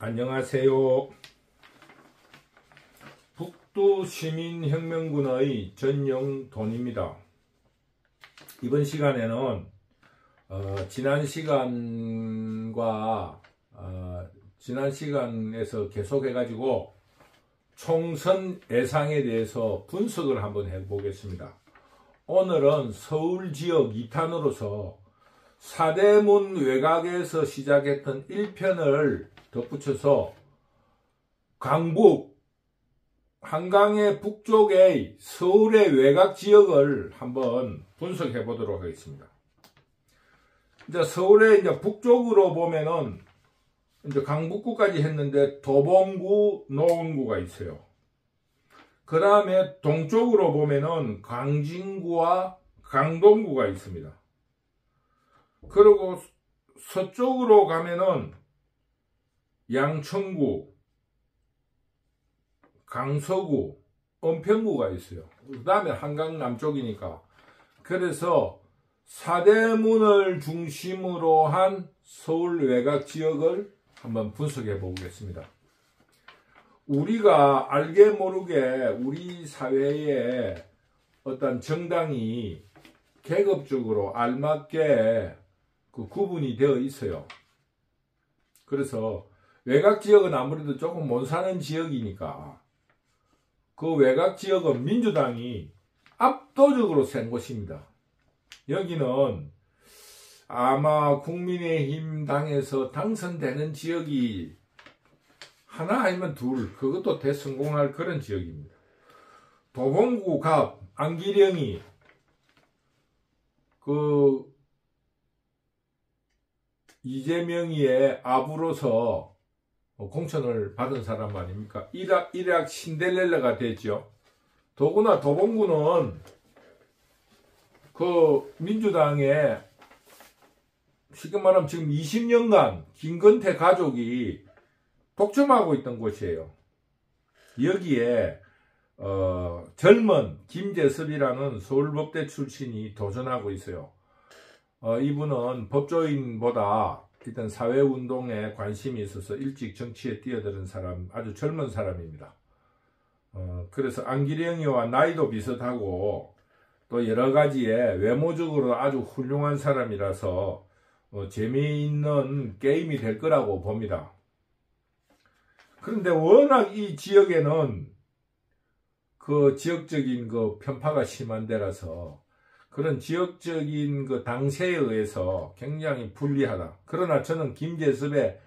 안녕하세요. 북두시민혁명군의 전영돈입니다. 이번 시간에는 지난 시간에서 계속해가지고 총선 예상에 대해서 분석을 한번 해보겠습니다. 오늘은 서울 지역 2탄으로서 사대문 외곽에서 시작했던 1편을 덧붙여서 강북, 한강의 북쪽의 서울의 외곽 지역을 한번 분석해 보도록 하겠습니다. 이제 서울의 이제 북쪽으로 보면은 이제 강북구까지 했는데 도봉구, 노원구가 있어요. 그 다음에 동쪽으로 보면은 광진구와 강동구가 있습니다. 그리고 서쪽으로 가면은 양천구, 강서구, 은평구가 있어요. 그 다음에 한강 남쪽이니까. 그래서 사대문을 중심으로 한 서울 외곽 지역을 한번 분석해 보겠습니다. 우리가 알게 모르게 우리 사회에 어떤 정당이 계급적으로 알맞게 구분이 되어 있어요. 그래서 외곽 지역은 아무래도 조금 못 사는 지역이니까 그 외곽 지역은 민주당이 압도적으로 센 곳입니다. 여기는 아마 국민의힘 당에서 당선되는 지역이 하나 아니면 둘, 그것도 대성공할 그런 지역입니다. 도봉구 갑 안기령이 이재명이의 아부로서 공천을 받은 사람 아닙니까? 일약 신데렐라가 됐죠. 더구나 도봉구는 민주당의 쉽게 말하면 지금 20년간 김건태 가족이 독점하고 있던 곳이에요. 여기에 젊은 김재섭이라는 서울법대 출신이 도전하고 있어요. 이분은 법조인보다 일단 사회운동에 관심이 있어서 일찍 정치에 뛰어드는 사람, 아주 젊은 사람입니다. 그래서 안기령이와 나이도 비슷하고 또 여러가지에 외모적으로 아주 훌륭한 사람이라서 재미있는 게임이 될 거라고 봅니다. 그런데 워낙 이 지역에는 지역적인 편파가 심한 데라서 그런 지역적인 당세에 의해서 굉장히 불리하다. 그러나 저는 김재섭의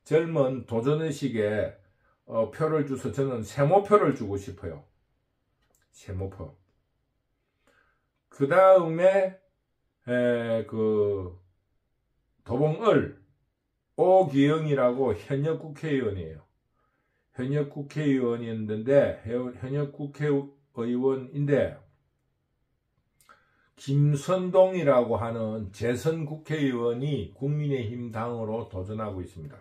젊은 도전의식에 표를 줘서 저는 세모표를 주고 싶어요. 세모표. 그 다음에 도봉을 오기영이라고 현역 국회의원이에요. 현역 국회의원이었는데 현역 국회의원인데 김선동이라고 하는 재선 국회의원이 국민의힘 당으로 도전하고 있습니다.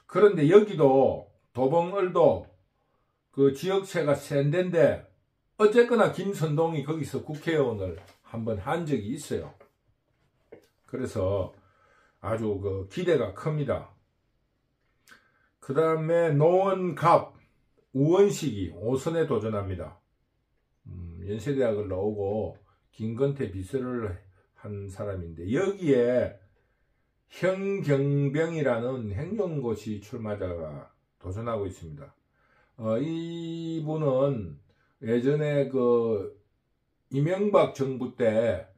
그런데 여기도 도봉을도 지역세가 센 데인데 어쨌거나 김선동이 거기서 국회의원을 한번 한 적이 있어요. 그래서 아주 기대가 큽니다. 그 다음에 노원갑 우원식이 5선에 도전합니다. 연세대학을 나오고 김건태 비서를 한 사람인데 여기에 현경병이라는 행정고시 출마자가 도전하고 있습니다. 이분은 예전에 이명박 정부 때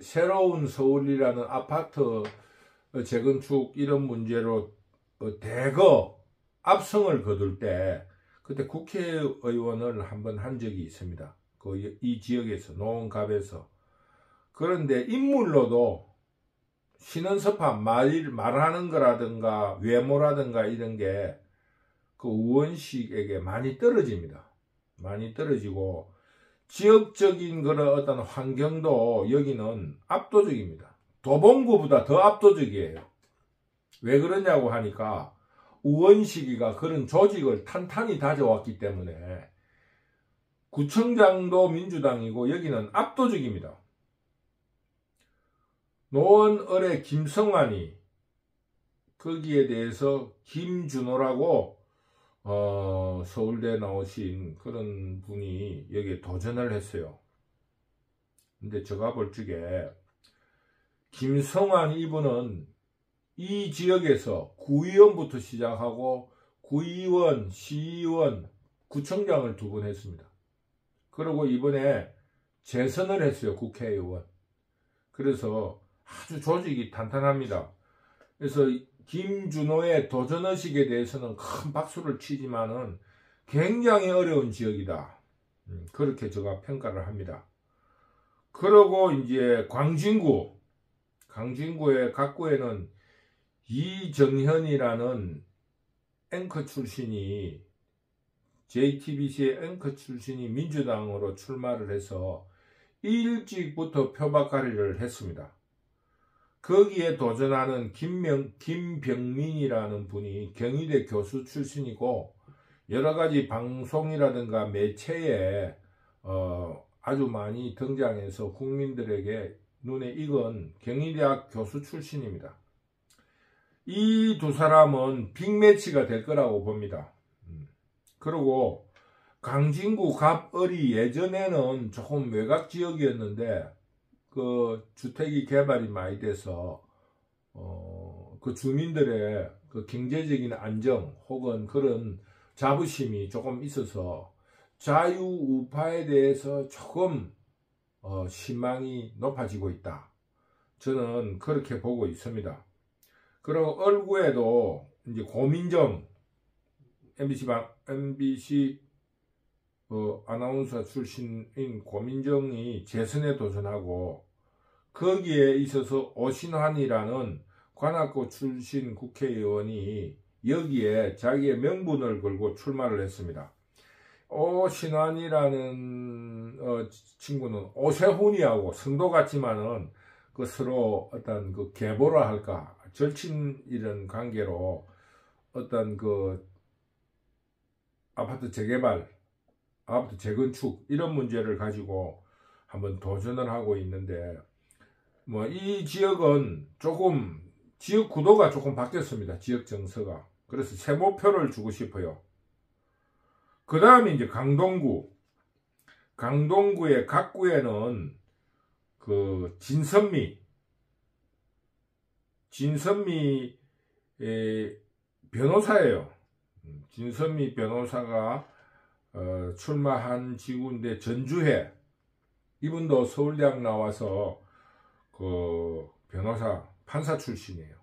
새로운 서울이라는 아파트 재건축 이런 문제로 대거 압승을 거둘 때 그때 국회의원을 한번 한 적이 있습니다. 이 지역에서, 노원갑에서. 그런데 인물로도 신원섭하 말하는 거라든가 외모라든가 이런 게 우원식에게 많이 떨어집니다. 많이 떨어지고 지역적인 그런 어떤 환경도 여기는 압도적입니다. 도봉구보다 더 압도적이에요. 왜 그러냐고 하니까 우원식이가 그런 조직을 탄탄히 다져왔기 때문에 구청장도 민주당이고 여기는 압도적입니다. 노원을의 김성환이 거기에 대해서 김준호라고 서울대 나오신 그런 분이 여기에 도전을 했어요. 근데 제가 볼 적에 김성환 이분은 이 지역에서 구의원부터 시작하고 구의원, 시의원, 구청장을 2번 했습니다. 그리고 이번에 재선을 했어요. 국회의원. 그래서 아주 조직이 탄탄합니다. 그래서 김준호의 도전의식에 대해서는 큰 박수를 치지만은 굉장히 어려운 지역이다. 그렇게 제가 평가를 합니다. 그리고 이제 광진구의 각구에는 이정현이라는 앵커 출신이 JTBC의 앵커 출신이 민주당으로 출마를 해서 일찍부터 표박가리를 했습니다. 거기에 도전하는 김병민이라는 분이 경희대 교수 출신이고 여러가지 방송이라든가 매체에 아주 많이 등장해서 국민들에게 눈에 익은 경희대학 교수 출신입니다. 이 2사람은 빅매치가 될 거라고 봅니다. 그리고 강진구 갑을이 예전에는 조금 외곽 지역이었는데 그 주택이 개발이 많이 돼서 그 주민들의 그 경제적인 안정 혹은 그런 자부심이 조금 있어서 자유우파에 대해서 조금 신망이 높아지고 있다. 저는 그렇게 보고 있습니다. 그리고 얼구에도 이제 고민정 MBC 아나운서 출신인 고민정이 재선에 도전하고 거기에 있어서 오신환이라는 관악구 출신 국회의원이 여기에 자기의 명분을 걸고 출마를 했습니다. 오신환이라는 친구는 오세훈이하고 성도 같지만은 그 서로 어떤 그 계보라 할까 절친 이런 관계로 어떤 그 아파트 재개발, 아파트 재건축 이런 문제를 가지고 한번 도전을 하고 있는데 뭐 이 지역은 조금 지역 구도가 조금 바뀌었습니다. 지역 정서가. 그래서 세모표를 주고 싶어요. 그 다음에 이제 강동구의 각구에는 그 진선미 변호사예요. 진선미 변호사가 출마한 지구인데 전주회 이분도 서울대학 나와서 그 변호사 판사 출신이에요.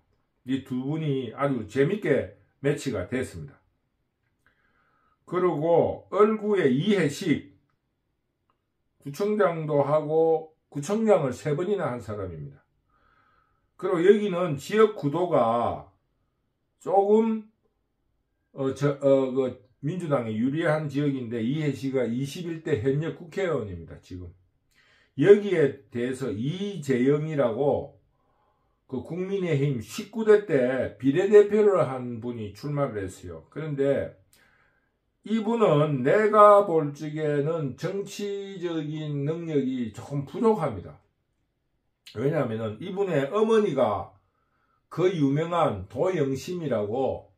이 2분이 아주 재밌게 매치가 됐습니다. 그리고 얼구의 이해식 구청장도 하고 구청장을 3번이나 한 사람입니다. 그리고 여기는 지역 구도가 조금 민주당에 유리한 지역인데 이해식이 21대 현역 국회의원입니다. 지금 여기에 대해서 이재영이라고 그 국민의힘 19대 때 비례대표를 한 분이 출마를 했어요. 그런데 이분은 내가 볼 적에는 정치적인 능력이 조금 부족합니다. 왜냐하면 이분의 어머니가 그 유명한 도영심이라고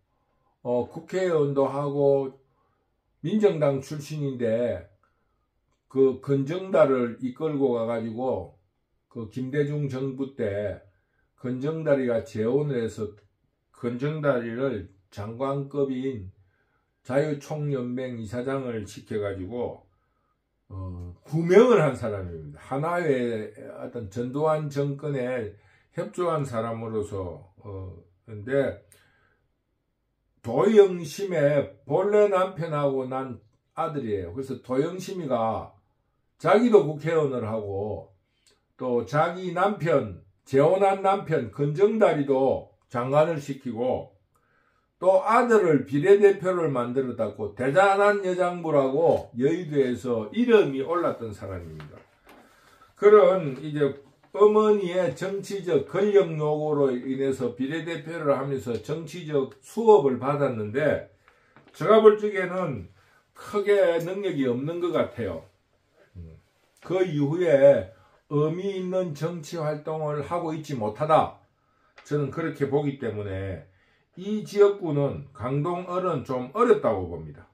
국회의원도 하고 민정당 출신인데 그 건정달을 이끌고 가가지고 그 김대중 정부 때 건정다리가 재혼을 해서 건정다리를 장관급인 자유총연맹 이사장을 시켜가지고 구명을 한 사람입니다. 하나의 어떤 전두환 정권에 협조한 사람으로서 근데 도영심의 본래 남편하고 난 아들이에요. 그래서 도영심이가 자기도 국회의원을 하고 또 자기 남편 재혼한 남편 건정다리도 장관을 시키고 또 아들을 비례대표를 만들었다고 대단한 여장부라고 여의도에서 이름이 올랐던 사람입니다. 그런 이제 어머니의 정치적 권력 요구로 인해서 비례대표를 하면서 정치적 수업을 받았는데 제가 볼 적에는 크게 능력이 없는 것 같아요. 그 이후에 의미 있는 정치 활동을 하고 있지 못하다. 저는 그렇게 보기 때문에 이 지역구는 강동 을은 좀 어렵다고 봅니다.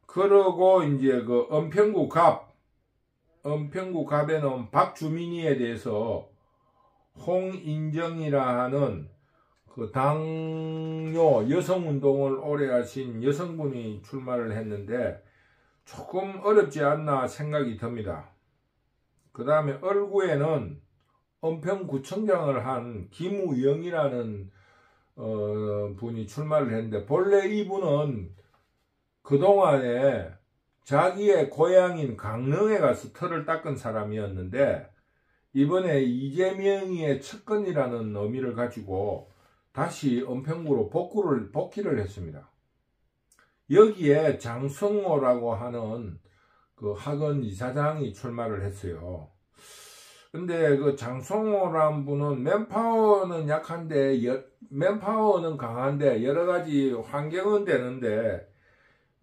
그러고 이제 그 은평구 갑에는 박주민이에 대해서 홍인정이라 하는 그 당뇨 여성운동을 오래 하신 여성분이 출마를 했는데 조금 어렵지 않나 생각이 듭니다. 그 다음에 을구에는 은평구청장을 한 김우영이라는 분이 출마를 했는데, 본래 이분은 그동안에 자기의 고향인 강릉에 가서 털을 닦은 사람이었는데, 이번에 이재명이의 측근이라는 의미를 가지고 다시 은평구로 복귀를 했습니다. 여기에 장성호라고 하는 그 학원 이사장이 출마를 했어요. 근데 그 장성호라는 분은 맨파워는 약한데, 맨파워는 강한데, 여러가지 환경은 되는데,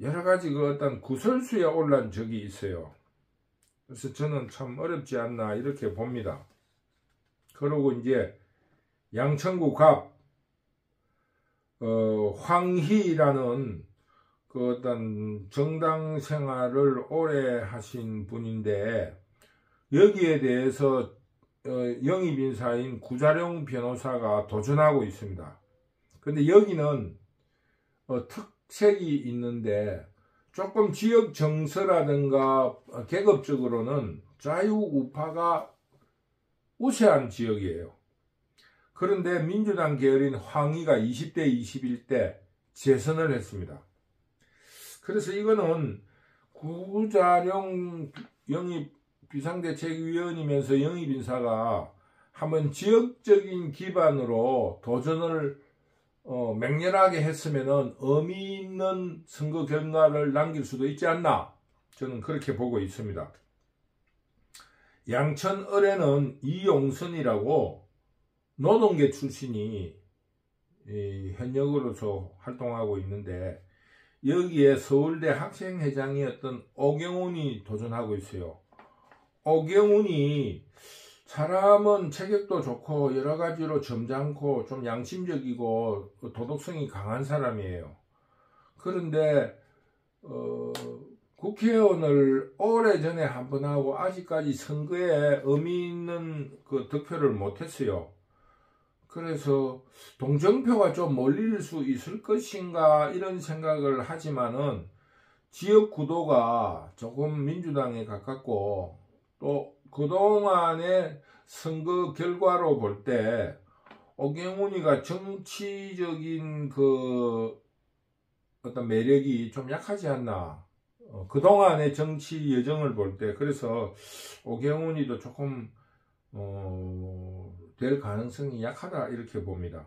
여러가지 그 어떤 구설수에 올란 적이 있어요. 그래서 저는 참 어렵지 않나 이렇게 봅니다. 그리고 이제 양천구 갑, 황희라는 그 어떤 정당 생활을 오래 하신 분인데, 여기에 대해서 영입인사인 구자룡 변호사가 도전하고 있습니다. 근데 여기는 특색이 있는데, 조금 지역 정서라든가 계급적으로는 자유우파가 우세한 지역이에요. 그런데 민주당 계열인 황희가 20대 21대 재선을 했습니다. 그래서 이거는 구자룡 영입 비상대책위원이면서 영입인사가 한번 지역적인 기반으로 도전을 맹렬하게 했으면은 의미 있는 선거 결과를 남길 수도 있지 않나, 저는 그렇게 보고 있습니다. 양천을에는 이용선이라고 노동계 출신이 현역으로서 활동하고 있는데, 여기에 서울대 학생회장이었던 오경훈이 도전하고 있어요. 오경훈이 사람은 체격도 좋고 여러가지로 점잖고 좀 양심적이고 도덕성이 강한 사람이에요. 그런데 국회의원을 오래전에 한 번 하고 아직까지 선거에 의미 있는 그 득표를 못했어요. 그래서 동정표가 좀 몰릴 수 있을 것인가 이런 생각을 하지만은, 지역 구도가 조금 민주당에 가깝고 또 그동안의 선거 결과로 볼 때 오경훈이가 정치적인 그 어떤 매력이 좀 약하지 않나, 그동안의 정치 여정을 볼 때. 그래서 오경훈이도 조금 될 가능성이 약하다 이렇게 봅니다.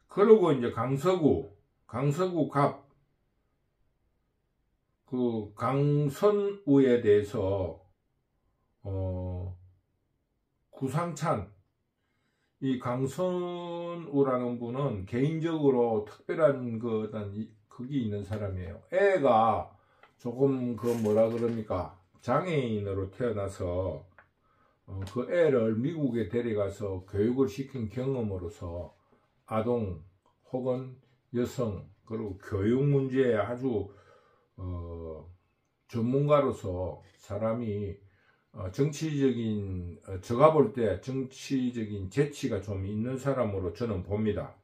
그리고 이제 강서구 갑, 그 강선우에 대해서 구상찬, 이 강선우라는 분은 개인적으로 특별한 그 어떤 극이 있는 사람이에요. 애가 조금 그 뭐라 그럽니까, 장애인으로 태어나서 그 애를 미국에 데려가서 교육을 시킨 경험으로서 아동 혹은 여성 그리고 교육 문제에 아주 전문가로서 사람이 정치적인, 제가 볼 때 정치적인 재치가 좀 있는 사람으로 저는 봅니다.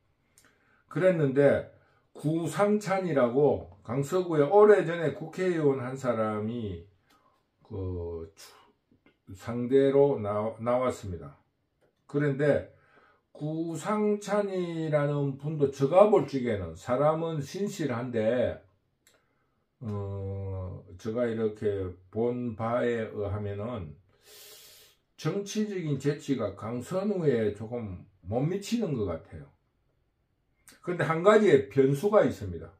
그랬는데 구상찬이라고 강서구에 오래전에 국회의원 한 사람이 그 상대로 나왔습니다. 그런데 구상찬이라는 분도 제가 볼 적에는 사람은 신실한데, 제가 이렇게 본 바에 의하면은 정치적인 재치가 강선우에 조금 못 미치는 것 같아요. 그런데 한 가지의 변수가 있습니다.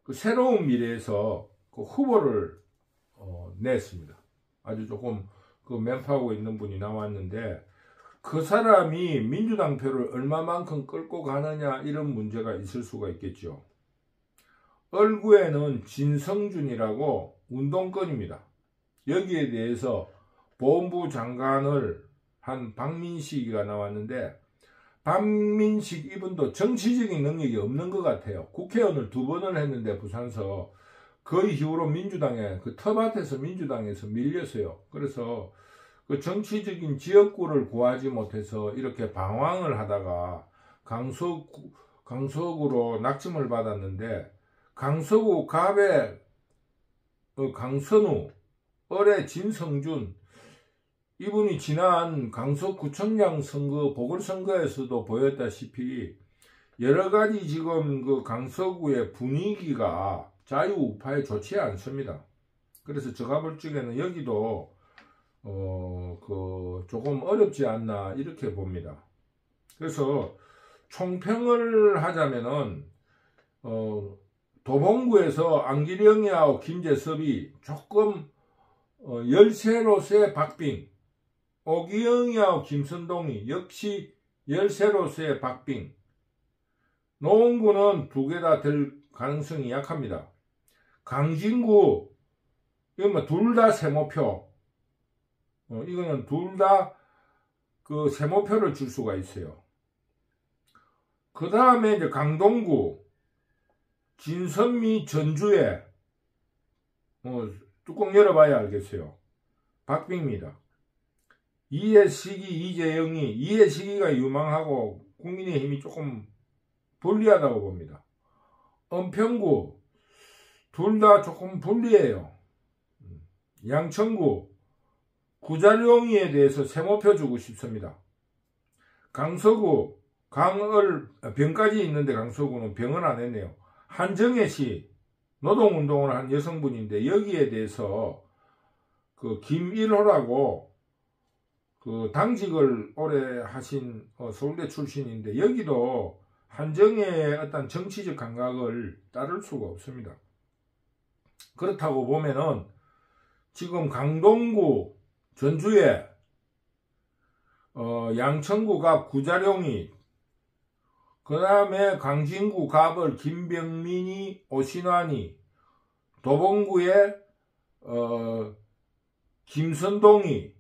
그 새로운 미래에서 그 후보를 냈습니다. 아주 조금 그 맨파고 있는 분이 나왔는데, 그 사람이 민주당 표를 얼마만큼 끌고 가느냐 이런 문제가 있을 수가 있겠죠. 을구에는 진성준이라고 운동권입니다. 여기에 대해서 보훈부 장관을 한 박민식이가 나왔는데, 박민식 이분도 정치적인 능력이 없는 것 같아요. 국회의원을 2번을 했는데 부산서 그 이후로 민주당에 그 텃밭에서 민주당에서 밀렸어요. 그래서 그 정치적인 지역구를 구하지 못해서 이렇게 방황을 하다가 강서구로 낙점을 받았는데 강서구 갑의 강선우, 을의 진성준 이분이 지난 강서구청장 선거 보궐선거에서도 보였다시피 여러가지 지금 그 강서구의 분위기가 자유우파에 좋지 않습니다. 그래서 제가 볼 적에는 여기도 조금 어렵지 않나 이렇게 봅니다. 그래서 총평을 하자면은 도봉구에서 안기령이하고 김재섭이 조금 열세로서의 박빙, 오기영이하고 김선동이 역시 열세로서의 박빙, 노원구는 2개 다 될 가능성이 약합니다. 강진구 이건 뭐 둘 다 세모표, 이거는 둘 다 그 세모표를 줄 수가 있어요. 그 다음에 이제 강동구 진선미 전주에 뚜껑 열어봐야 알겠어요. 박빙입니다. 이해식이 이재영이 이해식이가 유망하고 국민의힘이 조금 불리하다고 봅니다. 은평구 둘 다 조금 불리해요. 양천구 구자룡이에 대해서 세모표 주고 싶습니다. 강서구 강을 병까지 있는데 강서구는 병은 안 했네요. 한정혜씨 노동운동을 한 여성분인데 여기에 대해서 그 김일호라고 그 당직을 오래 하신 서울대 출신인데 여기도 한정혜의 어떤 정치적 감각을 따를 수가 없습니다. 그렇다고 보면은 지금 강동구 전주에 양천구가 구자룡이, 그 다음에 강진구 갑을 김병민이 오신환이, 도봉구에 김선동이,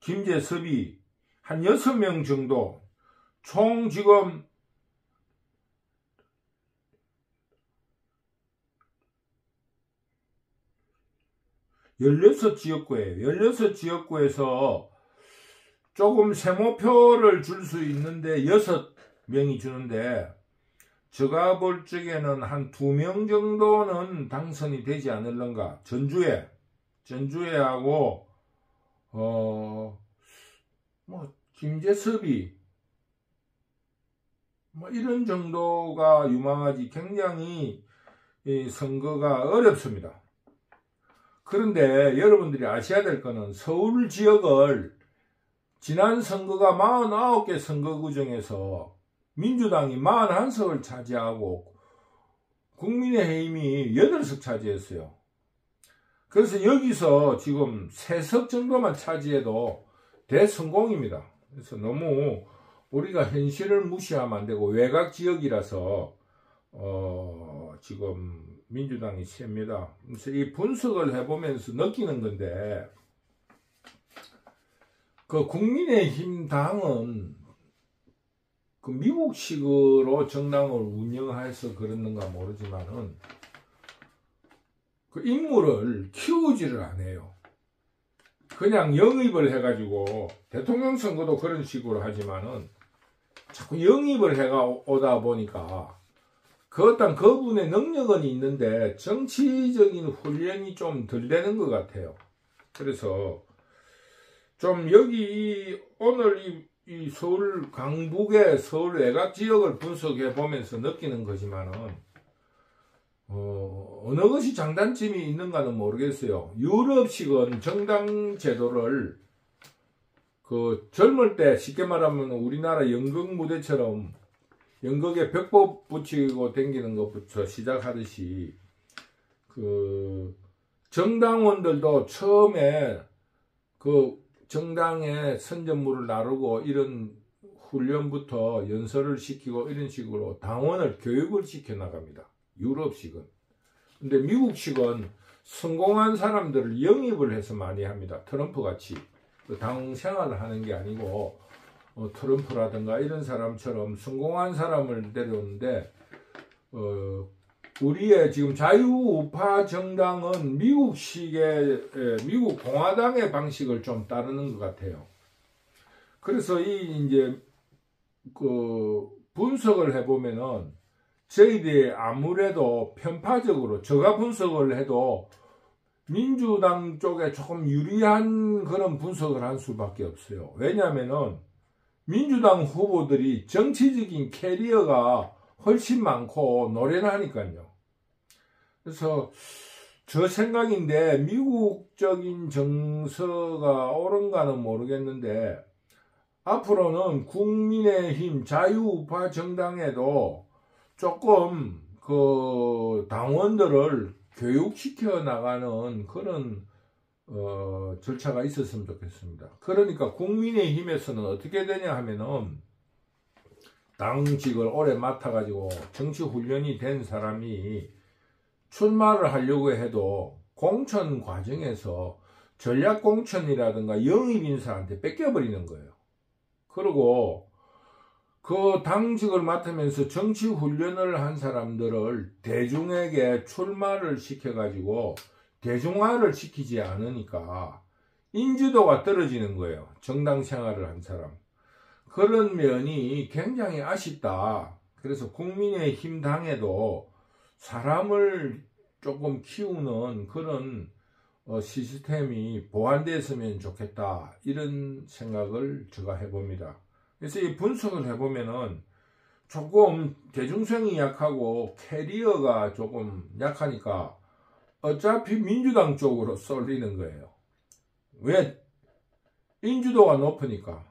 김재섭이 한 6명 정도 총 지금 16지역구예요. 16지역구에서 조금 세모표를 줄 수 있는데 6명이 주는데 제가 볼 적에는 한 2명 정도는 당선이 되지 않을런가. 전주에 하고 김재섭이 이런 정도가 유망하지 굉장히 이 선거가 어렵습니다. 그런데 여러분들이 아셔야 될 거는 서울 지역을 지난 선거가 49개 선거구 중에서 민주당이 41석을 차지하고 국민의힘이 8석 차지했어요. 그래서 여기서 지금 3석 정도만 차지해도 대성공입니다. 그래서 너무 우리가 현실을 무시하면 안 되고 외곽 지역이라서 지금 민주당이 셉니다. 그래서 이 분석을 해보면서 느끼는 건데 그 국민의힘 당은 그 미국식으로 정당을 운영해서 그러는가 모르지만은 그 인물을 키우지를 안 해요. 그냥 영입을 해가지고 대통령 선거도 그런 식으로 하지만은 자꾸 영입을 해가 오다 보니까 그 어떤 그분의 능력은 있는데 정치적인 훈련이 좀 덜 되는 것 같아요. 그래서 좀 여기 오늘 이 서울 강북의 서울 외곽 지역을 분석해 보면서 느끼는 거지만은 어느 것이 장단점이 있는가는 모르겠어요. 유럽식은 정당 제도를 그 젊을 때 쉽게 말하면 우리나라 연극 무대처럼 연극에 벽보 붙이고 다니는 것부터 시작하듯이 그 정당원들도 처음에 그 정당의 선전물을 나르고 이런 훈련부터 연설을 시키고 이런 식으로 당원을 교육을 시켜 나갑니다. 유럽식은. 근데 미국식은 성공한 사람들을 영입을 해서 많이 합니다. 트럼프 같이. 당 생활을 하는 게 아니고 트럼프라든가 이런 사람처럼 성공한 사람을 데려오는데 우리의 지금 자유우파 정당은 미국 공화당의 방식을 좀 따르는 것 같아요. 그래서 이제 분석을 해보면은 저희들이 아무래도 편파적으로 제가 분석을 해도 민주당 쪽에 조금 유리한 그런 분석을 할 수밖에 없어요. 왜냐하면은 민주당 후보들이 정치적인 캐리어가 훨씬 많고 노련하니까요. 그래서 저 생각인데 미국적인 정서가 옳은가는 모르겠는데 앞으로는 국민의힘 자유우파 정당에도 조금 당원들을 교육시켜 나가는 그런 절차가 있었으면 좋겠습니다. 그러니까 국민의힘에서는 어떻게 되냐 하면은 당직을 오래 맡아가지고 정치 훈련이 된 사람이 출마를 하려고 해도 공천 과정에서 전략 공천이라든가 영입 인사한테 뺏겨버리는 거예요. 그리고 그 당직을 맡으면서 정치 훈련을 한 사람들을 대중에게 출마를 시켜가지고 대중화를 시키지 않으니까 인지도가 떨어지는 거예요. 정당 생활을 한 사람. 그런 면이 굉장히 아쉽다. 그래서 국민의힘 당에도 사람을 조금 키우는 그런 시스템이 보완됐으면 좋겠다. 이런 생각을 제가 해봅니다. 그래서 이 분석을 해보면은 조금 대중성이 약하고 캐리어가 조금 약하니까 어차피 민주당 쪽으로 쏠리는 거예요. 왜? 인지도가 높으니까.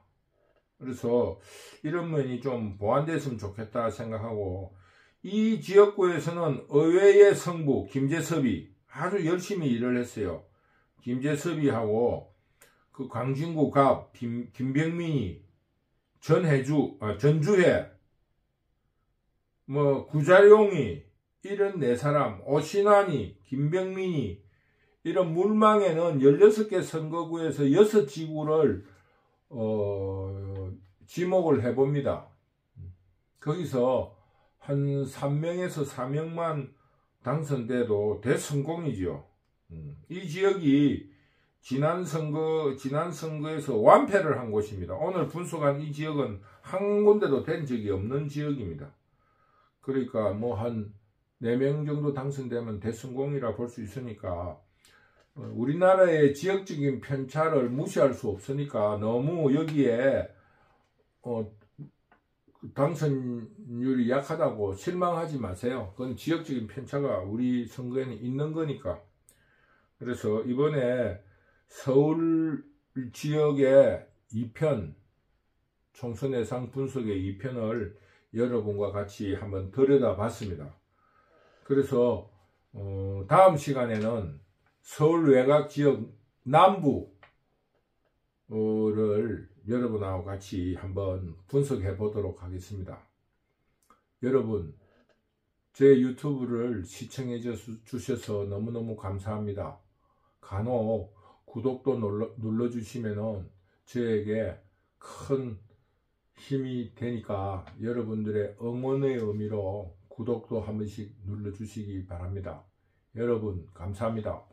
그래서 이런 면이 좀 보완됐으면 좋겠다 생각하고 이 지역구에서는 의회의 성부 김재섭이 아주 열심히 일을 했어요. 김재섭이하고 그 광진구 갑 김병민이 전주회 구자룡이 이런 네 사람 오신환이 김병민이 이런 물망에는 16개 선거구에서 6지구를 지목을 해봅니다. 거기서 한 3명에서 4명만 당선돼도 대성공이죠. 이 지역이 지난 선거에서 완패를 한 곳입니다. 오늘 분석한 이 지역은 한 군데도 된 적이 없는 지역입니다. 그러니까 한 4명 정도 당선되면 대성공이라 볼 수 있으니까 우리나라의 지역적인 편차를 무시할 수 없으니까 너무 여기에 당선율이 약하다고 실망하지 마세요. 그건 지역적인 편차가 우리 선거에는 있는 거니까. 그래서 이번에 서울 지역의 2편 총선 예상 분석의 2편을 여러분과 같이 한번 들여다봤습니다. 그래서 다음 시간에는 서울 외곽 지역 남부를 여러분하고 같이 한번 분석해 보도록 하겠습니다. 여러분, 제 유튜브를 시청해 주셔서 너무너무 감사합니다. 간혹 구독도 눌러주시면 저에게 큰 힘이 되니까 여러분들의 응원의 의미로 구독도 한 번씩 눌러주시기 바랍니다. 여러분 감사합니다.